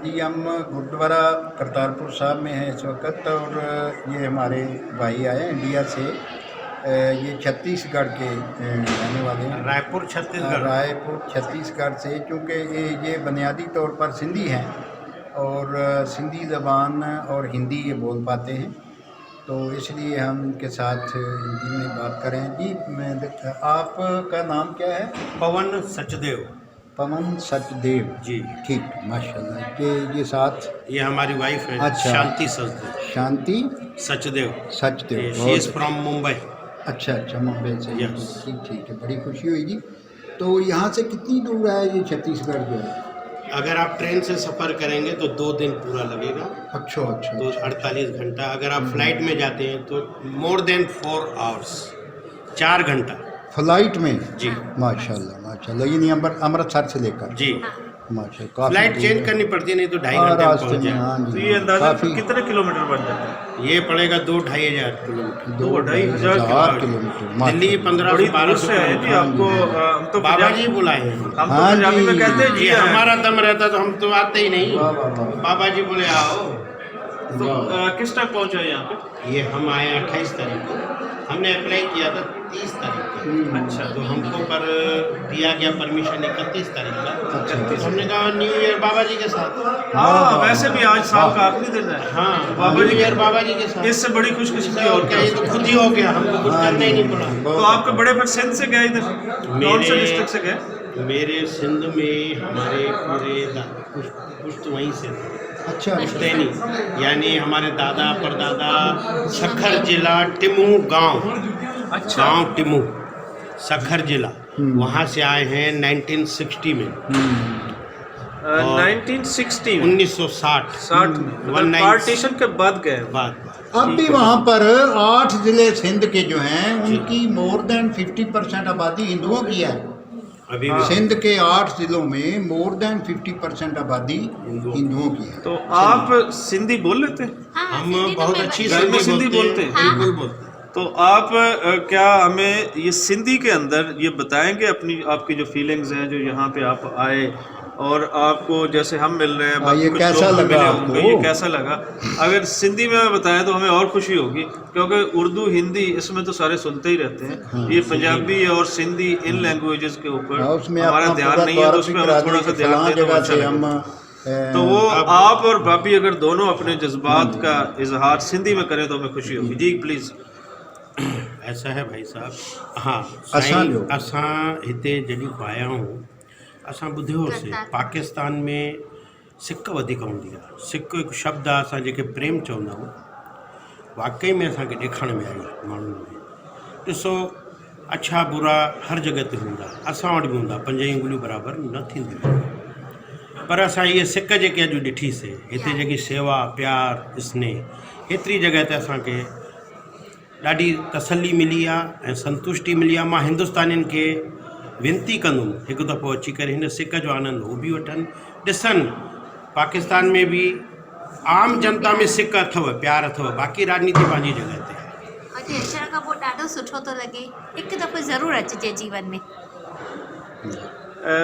जी, हम गुरुद्वारा करतारपुर साहब में हैं इस वक्त, और ये हमारे भाई आए हैं इंडिया से। ये छत्तीसगढ़ के रहने वाले हैं। रायपुर छत्तीसगढ़। रायपुर छत्तीसगढ़ से, चूँकि ये बुनियादी तौर पर सिंधी हैं और सिंधी ज़बान और हिंदी ये बोल पाते हैं, तो इसलिए हम इनके साथ हिंदी में बात करें। जी, आपका नाम क्या है? पवन सचदेव। पवन सचदेव जी। ठीक, माशाल्लाह। ये साथ ये हमारी वाइफ है। अच्छा। Shanti Sachdev. Shanti Sachdev. Sachdev. She is from Mumbai. अच्छा, मुंबई से। Yes. ठीक है, बड़ी खुशी हुई जी। तो यहाँ से कितनी दूर है ये छत्तीसगढ़ जो है? अगर आप ट्रेन से सफ़र करेंगे तो 2 दिन पूरा लगेगा, अच्छा। तो 48 घंटा। अगर आप फ्लाइट में जाते हैं तो मोर देन 4 आवर्स, 4 घंटा फ्लाइट में? जी। माशाल्लाह। यानी अमृतसर से लेकर? जी। माशाल्लाह। फ्लाइट चेंज करनी पड़ती नहीं तो 2.5 घंटे में रास्ते पहुँच में। जाए। हाँ तो जी, ये अंदाजा काफ़ी कितने किलोमीटर बन जाता है? ये पड़ेगा 2-2.5 हज़ार किलोमीटर। 2,500 किलोमीटर। दिल्ली 1500 बड़ी दूर से है जी। 1200। आपको हम तो बाबा जी बुलाए हैं। हम तो हाँ पंजाबी जी। में कहते हैं जी। ये हमारा दम रहता तो हम तो आते ही नहीं। वाह, वाह, वाह। बाबा जी बोले आओ। तो किस टाइम पहुंचा है यहाँ पे? ये हम आए 28 तारीख को। हमने अप्लाई किया था 30 तारीख को। अच्छा। तो हमको पर दिया गया परमिशन 31 तारीख का। अच्छा। हमने कहा न्यू ईयर बाबा जी के साथ। हाँ, वैसे भी आज साल का आखिरी दिन है। हाँ, बाबा जी न्यू ईयर बाबा जी के साथ। इससे बड़ी खुशकिस्मती और और क्या, क्या? ये तो खुद ही हो गया, हमको कुछ करना ही नहीं पड़ा। तो आपके बड़े फिर सिंध से गए इधर? कौन से डिस्ट्रिक्ट से गए? मेरे सिंध में हमारे पूरे पुश्त वहीं से थे। अच्छा। पुश्तैनी, यानी हमारे दादा परदादा सखर जिला टिमू गांव। अच्छा। गांव टिमू, सखर जिला, वहाँ से आए हैं 1960 में। 1960 में? 1960 60 में, मतलब पार्टीशन के बाद गए? बाद। अब भी वहाँ पर 8 ज़िले सिंध के जो हैं उनकी मोर देन 50% आबादी हिंदुओं की है। अभी हाँ। सिंध के 8 ज़िलों में मोर देन 50% आबादी हिंदुओं की है। तो आप सिंधी बोल लेते हैं? हम बहुत अच्छी घर में सिंधी बोलते हैं? बिल्कुल बोलते हैं। तो आप क्या हमें ये सिंधी के अंदर ये बताएंगे आपकी जो फीलिंग्स हैं, जो यहाँ पे आप आए और आपको जैसे हम मिल रहे हैं, बाकी ये कुछ कैसा लोग भी लगा मिले आपको? होंगे, ये कैसा लगा? अगर सिंधी में बताएं तो हमें और खुशी होगी, क्योंकि उर्दू हिंदी इसमें तो सारे सुनते ही रहते हैं। ये पंजाबी और सिंधी इन लैंग्वेजेस के ऊपर उसमें हमारा अपना ध्यान पूरा नहीं है, तो उसमें करा हम थोड़ा सा दें कि ध्यान फलां दें तो जगह अच्छा से हम लगेगा। तो वो आप और भाभी अगर दोनों अपने जज्बात का इजहार सिंधी में करें तो हमें खुशी होगी। जी प्लीज़। ऐसा है भाई साहब। हाँ, असां हिते जॾहिं खां आया आहियूं, असां ॿुधियोसीं पाकिस्तान में सिक वधीक हूंदी आहे। सिक हिकु शब्द आहे, असां जेके प्रेम चवंदा आहियूं, वाकई में असांखे ॾेखण में आई माण्हुनि में। ॾिसो, अच्छा बुरा हर जॻह ते हूंदा, असां वटि बि हूंदा, 5 उंगलियूं बराबरि न थींदियूं। पर असां इहे सिक जेके अॼु ॾिठीसीं, हिते जेकी शेवा प्यार स्नेह, हेतिरी जॻह ते असांखे ॾाढी तसल्ली मिली आहे ऐं संतुष्टि मिली आहे। मां हिंदुस्तानियुनि खे विनती कंदुमि हिकु दफ़ो अची करे हिन सिक जो आनंद हू बि वठनि, ॾिसनि। पाकिस्तान में बि आम जनता में सिक अथव, प्यार अथव, बाक़ी राजनीति पंहिंजी जॻह ते आहे। अॼु अचण खां पोइ ॾाढो सुठो थो लॻे। हिकु दफ़ो ज़रूरु अचिजे जीवन में।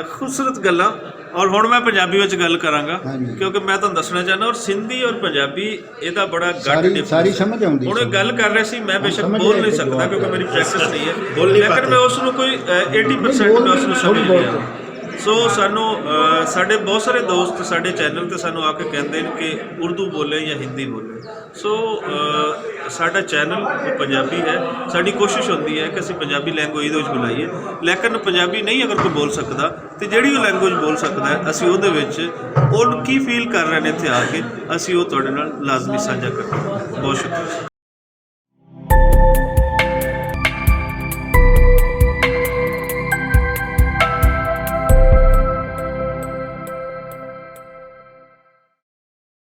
खूबसूरत गल्लां। और हुण मैं पंजाबी विच गल करांगा, हाँ जी। क्योंकि मैं तुहानूं दसना चाहना और सिंधी और पंजाबी ਇਹਦਾ ਬੜਾ ਗੱਡ सारी डिफरेंस समझ आउंदी ਹੁਣ ਗੱਲ ਕਰ ਰਹੇ ਸੀ, मैं बेशक समझ बोल रहे नहीं थे सकता जो क्योंकि आप मेरी प्रैक्टिस नहीं है, बोल नहीं लेकिन पाते। मैं उसनों कोई 80% मैं उसनों समझ गया। सो सानू साढ़े बहुत सारे दोस्त साढ़े चैनल ते सानू आके कहते हैं कि उर्दू बोले या हिंदी बोले। सो साडा चैनल वो पंजाबी है, साड़ी कोशिश होती है कि असीं पंजाबी लैंगुएज दे विच बुलाइए, लेकिन पंजाबी नहीं अगर कोई बोल सकता तो जिहड़ी वो लैंगुएज बोल सकता है असीं उहदे विच उह की फील कर रहे हैं इत्थे आके असीं वो तुहाडे नाल लाजमी साझा करांगे। बहुत शुक्रिया।